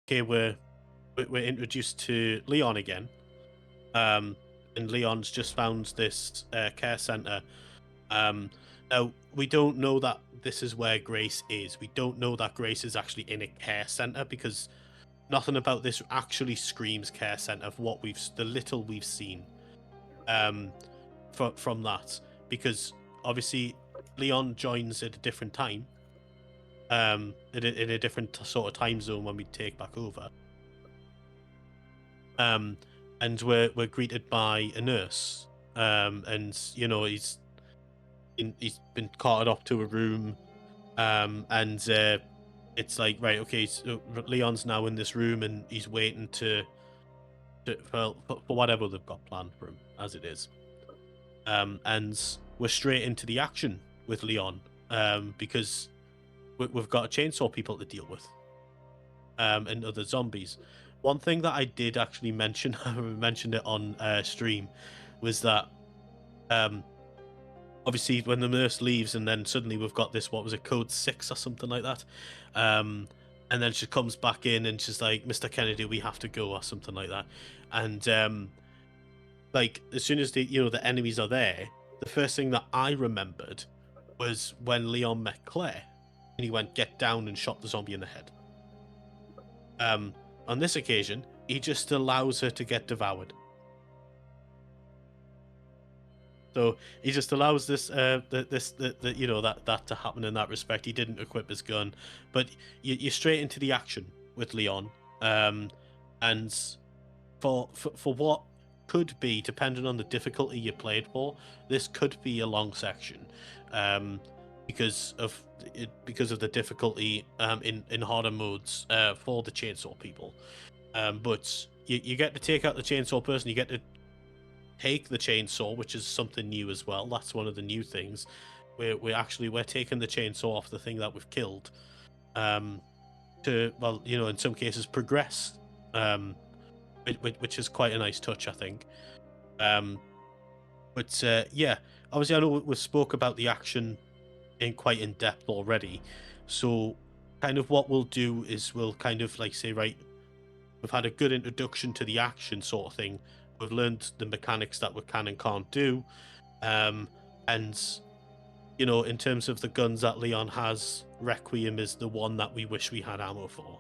okay, we're introduced to Leon again. And Leon's just found this care center. Now we don't know that this is where Grace is. We don't know that Grace is actually in a care center because nothing about this actually screams care center of what the little we've seen. From that, because obviously Leon joins at a different time, in a different sort of time zone when we take back over. And we're greeted by a nurse, and he's been carted off to a room, and it's like, right, okay, so Leon's now in this room and he's waiting for whatever they've got planned for him, as it is. And we're straight into the action with Leon, because we've got chainsaw people to deal with, and other zombies. One thing that I did actually mention, I mentioned it on stream, was that obviously when the nurse leaves and then suddenly we've got this, what was it, code 6 or something like that, and then she comes back in and she's like, Mr. Kennedy, we have to go, or something like that. And like, as soon as the enemies are there, the first thing that I remembered was when Leon met Claire and he went, get down, and shot the zombie in the head. On this occasion, he just allows her to get devoured. So he just allows this, that to happen in that respect. He didn't equip his gun, but you're straight into the action with Leon, and for what could be, depending on the difficulty you played for, this could be a long section, because of the difficulty in harder modes for the chainsaw people. But you get to take out the chainsaw person. You get to take the chainsaw, which is something new as well. That's one of the new things. We're taking the chainsaw off the thing that we've killed, to, well, in some cases progress, which is quite a nice touch, I think. But yeah, obviously I know we spoke about the action quite in depth already, so kind of what we'll do is we'll kind of like say, right, we've had a good introduction to the action sort of thing. We've learned the mechanics that we can and can't do, and in terms of the guns that Leon has, Requiem is the one that we wish we had ammo for.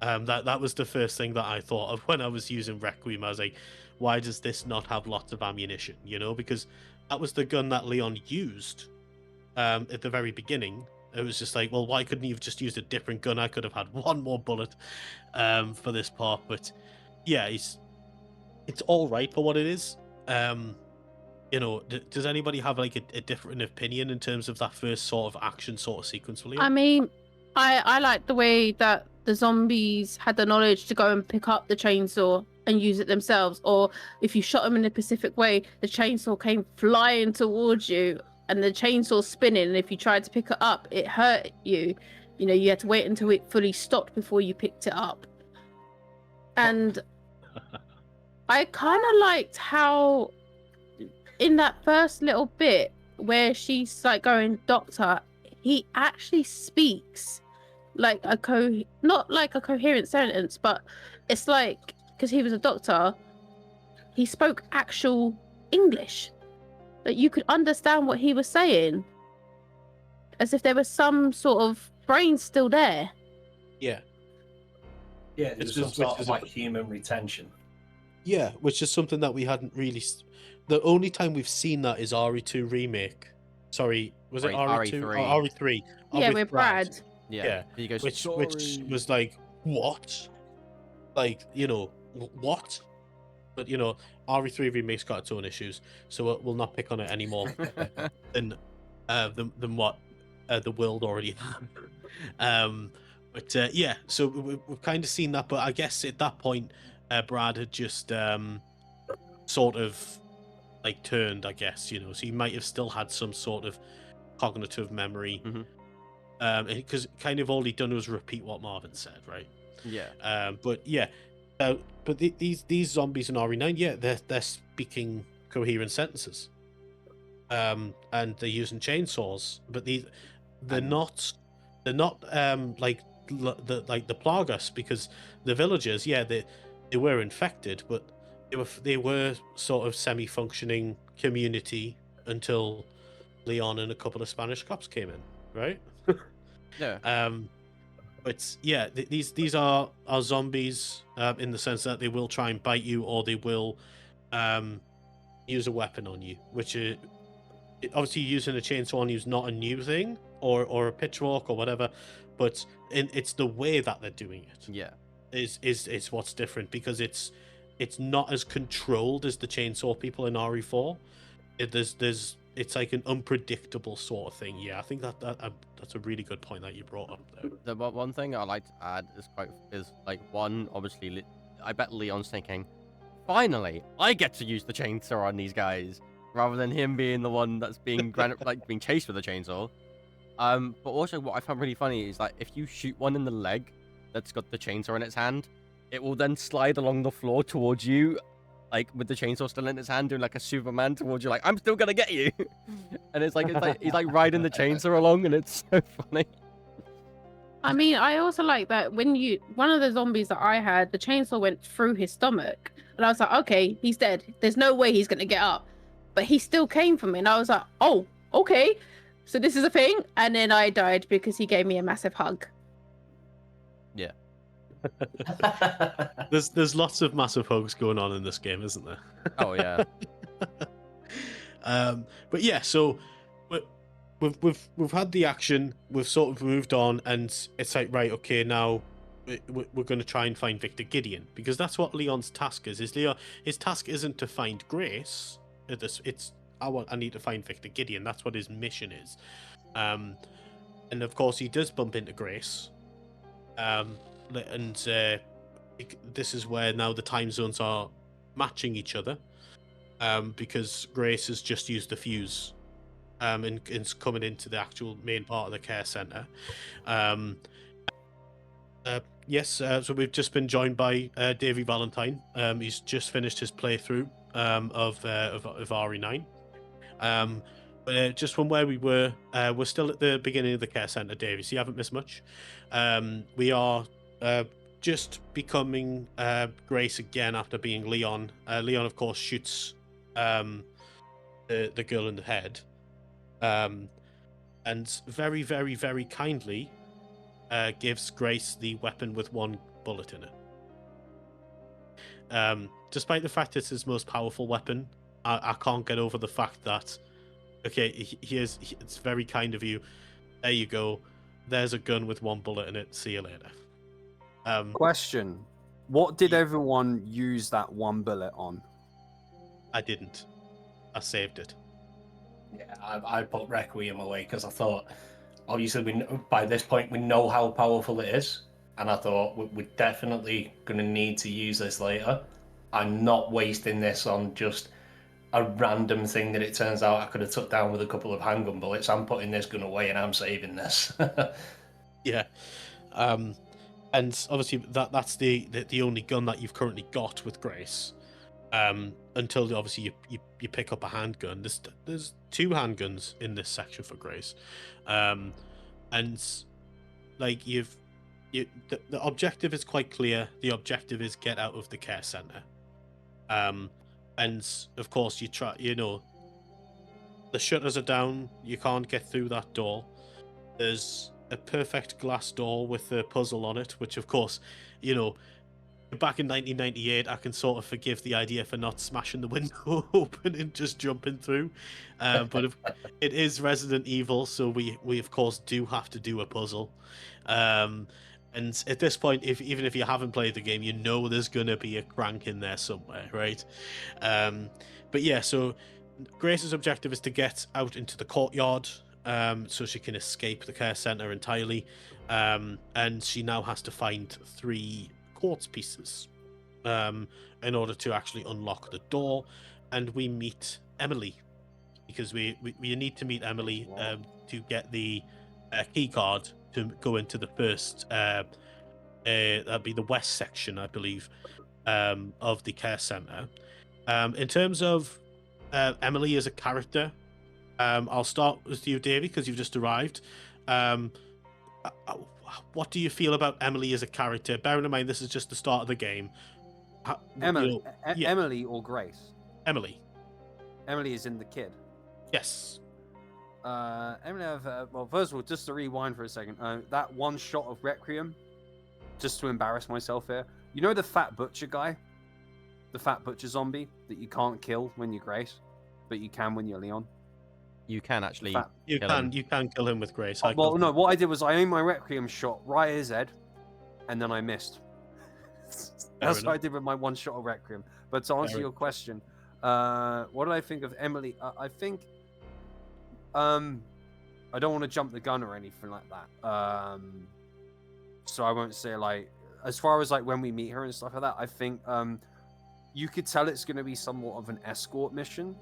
That was the first thing that I thought of when I was using Requiem. I was like, why does this not have lots of ammunition? Because that was the gun that Leon used at the very beginning. It was just like, well, why couldn't you have just used a different gun? I could have had one more bullet for this part. But yeah, it's all right for what it is. Does anybody have like a different opinion in terms of that first sort of action sort of sequence for Leon? I mean, I like the way that the zombies had the knowledge to go and pick up the chainsaw and use it themselves, or if you shot them in a specific way, the chainsaw came flying towards you and the chainsaw spinning, and if you tried to pick it up, it hurt you. You had to wait until it fully stopped before you picked it up. And I kind of liked how in that first little bit where she's like going, doctor, he actually speaks like not like a coherent sentence, but it's like, because he was a doctor, he spoke actual English, that you could understand what he was saying, as if there was some sort of brain still there. Yeah, there's some sort of like human retention. Yeah, which is something that we hadn't really. The only time we've seen that is RE2 remake. Sorry, was it RE2 or RE3? Yeah, with Brad. Yeah. He goes, which was like, what? Like, what? But RE3 remake's got its own issues, so we'll not pick on it anymore than what the world already had. But yeah, so we've kind of seen that. But I guess at that point, Brad had just sort of like turned, I guess, so he might have still had some sort of cognitive memory. Because kind of all he'd done was repeat what Marvin said, right? Yeah. But yeah, but these zombies in RE9, yeah, they're speaking coherent sentences, and they're using chainsaws, but they're not like the Plagas, because the villagers, yeah, they were infected, but they were sort of semi-functioning community until Leon and a couple of Spanish cops came in, right? Yeah. But yeah, these are zombies in the sense that they will try and bite you, or they will use a weapon on you, which is obviously using a chainsaw on you is not a new thing, or a pitchfork or whatever, but it's the way that they're doing it. Yeah. Is what's different, because it's not as controlled as the chainsaw people in RE4. It's like an unpredictable sort of thing. Yeah, I think that's a really good point that you brought up there. The one thing I like to add is like, one, obviously, I bet Leon's thinking, finally, I get to use the chainsaw on these guys, rather than him being the one that's being being chased with a chainsaw. But also what I found really funny is that if you shoot one in the leg that's got the chainsaw in its hand, it will then slide along the floor towards you, like with the chainsaw still in its hand, doing like a Superman towards you, like, I'm still gonna get you. And it's like he's like riding the chainsaw along, and it's so funny. I mean, I also like that when one of the zombies that I had, the chainsaw went through his stomach, and I was like, okay, he's dead. There's no way he's gonna get up, but he still came for me, and I was like, oh, okay, so this is a thing. And then I died because he gave me a massive hug. Yeah. There's lots of massive hugs going on in this game, isn't there? Oh yeah. But yeah, so we've had the action, we've sort of moved on, and it's like, right, okay, now we're going to try and find Victor Gideon, because that's what Leon's task is. His task isn't to find Grace. I need to find Victor Gideon. That's what his mission is. And of course he does bump into Grace. And this is where now the time zones are matching each other, because Grace has just used the fuse, and is coming into the actual main part of the care center. Yes, so we've just been joined by Davey Valentine. He's just finished his playthrough of RE9. But just from where we were, we're still at the beginning of the care center, Davey, so you haven't missed much. We are just becoming Grace again after being Leon. Leon, of course, shoots the girl in the head, and very, very, very kindly gives Grace the weapon with one bullet in it. Despite the fact it's his most powerful weapon, I can't get over the fact that, okay, it's very kind of you. There you go. There's a gun with one bullet in it. See you later. Question: what did everyone use that one bullet on? I didn't. I saved it. Yeah, I put Requiem away because I thought, obviously, by this point we know how powerful it is, and I thought we're definitely going to need to use this later. I'm not wasting this on just a random thing that it turns out I could have took down with a couple of handgun bullets. I'm putting this gun away and I'm saving this. Yeah. And obviously that's the only gun that you've currently got with Grace. Until obviously you pick up a handgun. There's two handguns in this section for Grace. And like the objective is quite clear. The objective is get out of the care center. And of course you try, the shutters are down, you can't get through that door. There's a perfect glass door with a puzzle on it, which of course, back in 1998, I can sort of forgive the idea for not smashing the window open and just jumping through. But it is Resident Evil, so we of course do have to do a puzzle. And at this point, even if you haven't played the game, there's going to be a crank in there somewhere, right? But yeah, so Grace's objective is to get out into the courtyard, so she can escape the care center entirely. And she now has to find 3 quartz pieces in order to actually unlock the door. And we meet Emily, because we need to meet Emily to get the key card to go into the first that'd be the west section, I believe, of the care center. In terms of Emily as a character, I'll start with you, Davey, because you've just arrived. what do you feel about Emily as a character? Bearing in mind this is just the start of the game. Emily, yeah. Emily or Grace? Emily. Emily is in the kid. Yes. Emily, well, first of all, just to rewind for a second, that one shot of Requiem, just to embarrass myself here. You know the fat butcher guy, the fat butcher zombie that you can't kill when you're Grace, but you can when you're Leon. You can actually. You kill can him. you can kill him with Grace. Well, no, what I did was I aimed my Requiem shot right at his head, and then I missed. That's what I did with my one shot of Requiem. But to answer your question, what did I think of Emily? I think, I don't want to jump the gun or anything like that. So I won't say like, as far as like when we meet her and stuff like that, I think you could tell it's going to be somewhat of an escort mission,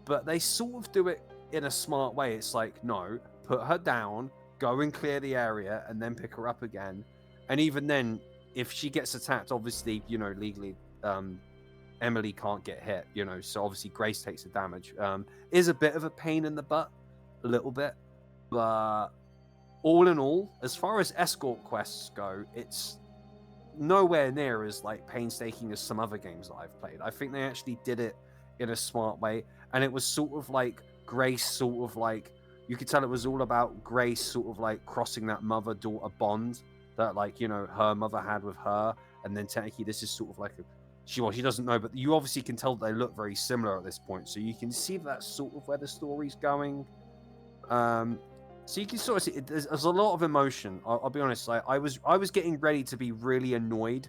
but they sort of do it in a smart way. It's like, no, put her down, go and clear the area, and then pick her up again. And even then, if she gets attacked, obviously, you know, legally, Emily can't get hit, you know, so obviously Grace takes the damage. Is a bit of a pain in the butt, a little bit, but all in all, as far as escort quests go, it's nowhere near as like painstaking as some other games that I've played. I think they actually did it in a smart way, and it was sort of like Grace, sort of like, you could tell it was all about Grace sort of like crossing that mother-daughter bond that, like, you know, her mother had with her, and then technically this is sort of like she doesn't know, but you obviously can tell that they look very similar at this point, so you can see that's sort of where the story's going. So you can sort of see there's a lot of emotion. I'll be honest, I was getting ready to be really annoyed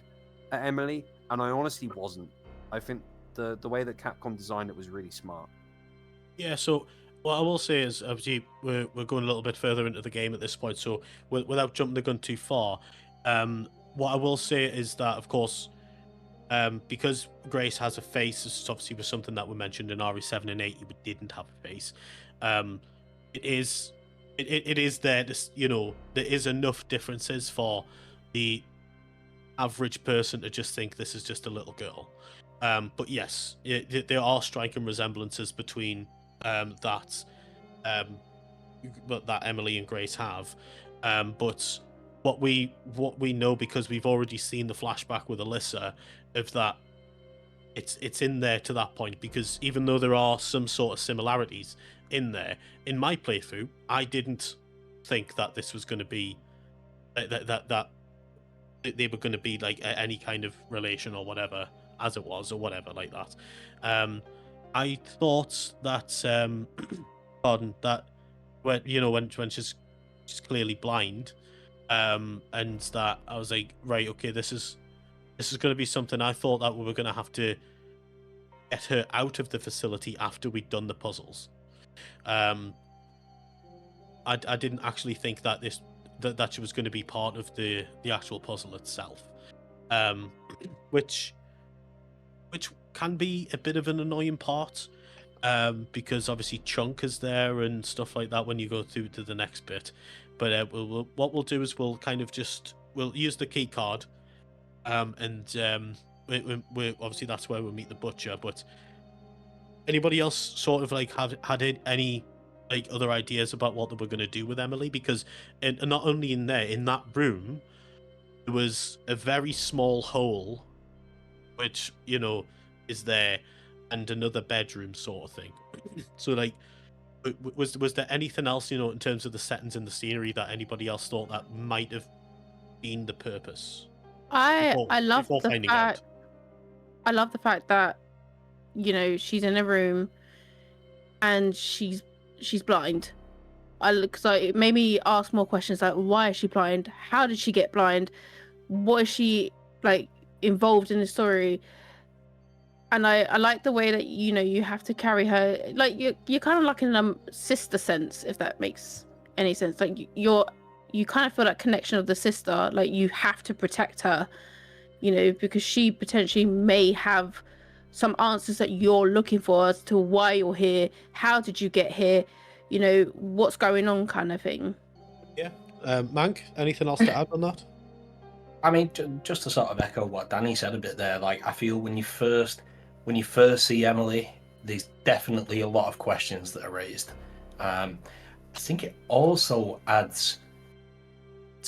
at Emily, and I honestly wasn't. I think the way that Capcom designed it was really smart. Yeah, so what I will say is, obviously, we're going a little bit further into the game at this point, so without jumping the gun too far, what I will say is that, of course, because Grace has a face, this is obviously was something that we mentioned in RE7 and 8, you didn't have a face. It is there, you know, there is enough differences for the average person to just think this is just a little girl. But yes, there are striking resemblances between that Emily and Grace have, but what we know, because we've already seen the flashback with Alyssa, of that it's in there to that point, because even though there are some sort of similarities in there, in my playthrough, I didn't think that this was going to be that they were going to be like any kind of relation or whatever, as it was, or whatever like that. I thought that pardon, that when she's clearly blind, and that I was like, right, okay, this is going to be something. I thought that we were going to have to get her out of the facility after we'd done the puzzles. I didn't actually think that that she was going to be part of the actual puzzle itself, which can be a bit of an annoying part, because obviously Chunk is there and stuff like that when you go through to the next bit. But what we'll do is we'll use the key card, and we obviously that's where we'll meet the butcher. But anybody else sort of like had any like other ideas about what they were going to do with Emily? Because not only in that room, there was a very small hole, which, you know, is there, and another bedroom sort of thing. So like, was there anything else, you know, in terms of the settings and the scenery, that anybody else thought that might have been the purpose? I love the fact that, you know, she's in a room and she's blind. So it made me ask more questions, like, why is she blind? How did she get blind? What is she like involved in the story? And I like the way that, you know, you have to carry her, like you're kind of like in a sister sense, if that makes any sense. Like you kind of feel that connection of the sister, like you have to protect her, you know, because she potentially may have some answers that you're looking for as to why you're here, how did you get here, you know, what's going on, kind of thing. Yeah. Mank, anything else to add on that? I mean, just to sort of echo what Danny said a bit there, like, I feel when you first see Emily, there's definitely a lot of questions that are raised. I think it also adds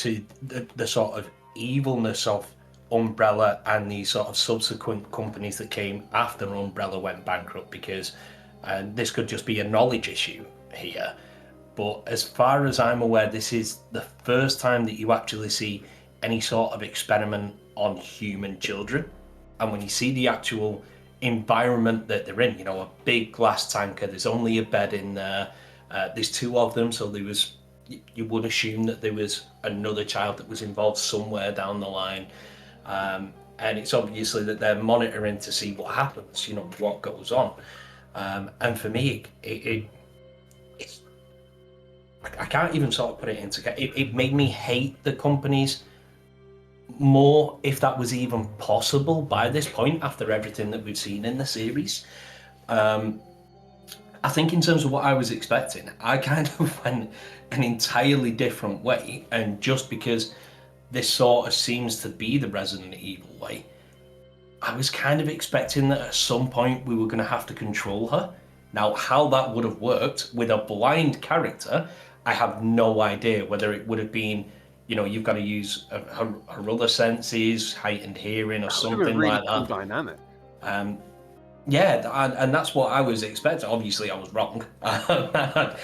to the sort of evilness of Umbrella and the sort of subsequent companies that came after Umbrella went bankrupt, because this could just be a knowledge issue here. But as far as I'm aware, this is the first time that you actually see any sort of experiment on human children. And when you see the actual environment that they're in, you know, a big glass tanker, there's only a bed in there, there's two of them, so there was, you would assume that there was another child that was involved somewhere down the line. And it's obviously that they're monitoring to see what happens, you know, what goes on. And for me, it's, I can't even sort of put it into, it made me hate the companies more, if that was even possible by this point after everything that we've seen in the series. I think in terms of what I was expecting, I kind of went an entirely different way, and just because this sort of seems to be the Resident Evil way, I was kind of expecting that at some point we were going to have to control her. Now, how that would have worked with a blind character, I have no idea. Whether it would have been, you know, you've got to use her other senses, heightened hearing, or something really like cool that. Dynamic. Yeah, and that's what I was expecting. Obviously, I was wrong. I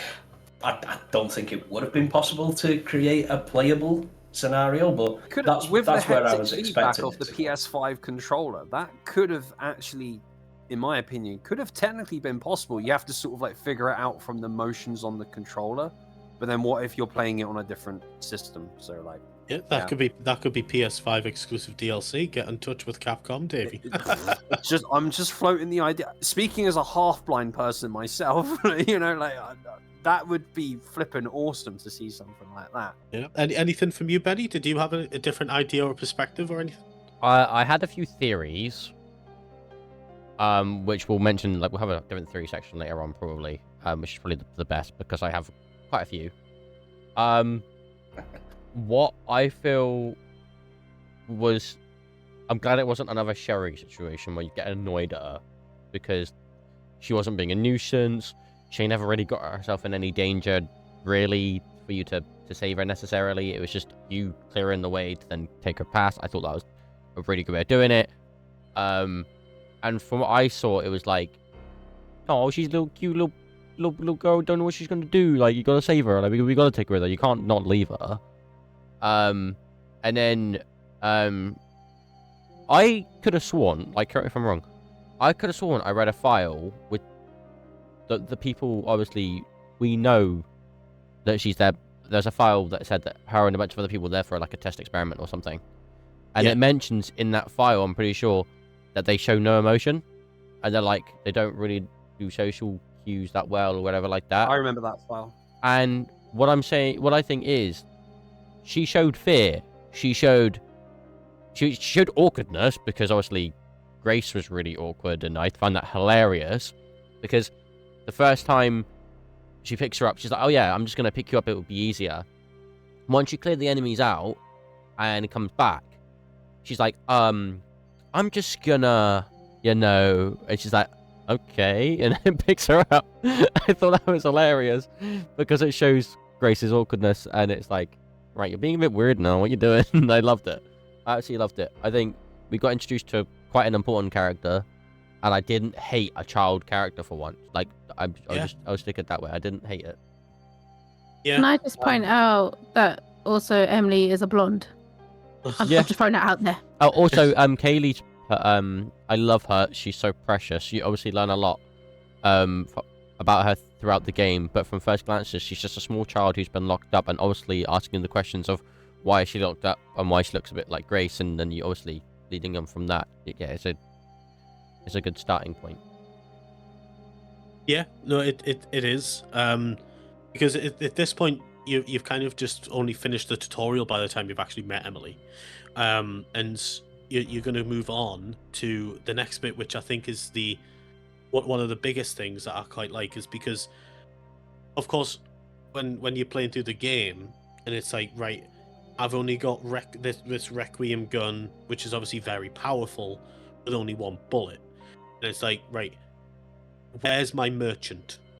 don't think it would have been possible to create a playable scenario, but that's with where the I was feedback expecting of it the to go. PS5 controller, that could have actually, in my opinion, could have technically been possible. You have to sort of like figure it out from the motions on the controller. But then what if you're playing it on a different system? So like, Yeah, that could be PS5 exclusive DLC. Get in touch with Capcom, Davey. I'm just floating the idea. Speaking as a half-blind person myself, you know, like that would be flipping awesome to see something like that. Yeah. Anything from you, Benny? Did you have a different idea or perspective or anything? I had a few theories, which we'll mention. Like, we'll have a different theory section later on, probably, which is probably the best because I have quite a few. What I feel was, I'm glad it wasn't another Sherry situation where you get annoyed at her because she wasn't being a nuisance. She never really got herself in any danger, really, for you to save her necessarily. It was just you clearing the way to then take her past. I thought that was a really good way of doing it. And from what I saw, it was like, oh, she's a little cute little girl, don't know what she's gonna do. Like, you gotta save her. Like, we gotta take her with her. You can't not leave her. And then, I could have sworn, like, correct me if I'm wrong, I could have sworn I read a file with the people, obviously, we know that she's there. There's a file that said that her and a bunch of other people were there for, like, a test experiment or something. And it mentions in that file, I'm pretty sure, that they show no emotion. And they're like, they don't really do social cues that well or whatever like that. I remember that file. And what I think is, she showed fear. She showed awkwardness, because obviously Grace was really awkward, and I found that hilarious because the first time she picks her up, she's like, oh yeah, I'm just gonna pick you up, it would be easier. Once you clear the enemies out and it comes back, she's like, I'm just gonna, you know, and she's like, okay, and then picks her up. I thought that was hilarious because it shows Grace's awkwardness, and it's like, right, you're being a bit weird now, what you doing? I loved it. I absolutely loved it. I think we got introduced to quite an important character, and I didn't hate a child character for once. Like, I'll stick it that way. I didn't hate it. Yeah. Can I just point out that also Emily is a blonde? I'm just throwing that out there. Oh, also, Kaylee's, I love her. She's so precious. You obviously learn a lot, about her throughout the game, but from first glances, she's just a small child who's been locked up, and obviously asking the questions of why is she locked up and why she looks a bit like Grace, and then you obviously leading them from that. Yeah, it's a good starting point. Yeah, no, it is. Because at this point, you've kind of just only finished the tutorial by the time you've actually met Emily, and you're going to move on to the next bit, which I think is one of the biggest things that I quite like, is because, of course, when you're playing through the game and it's like, right, I've only got this Requiem gun, which is obviously very powerful, with only one bullet, and it's like, right, where's my merchant?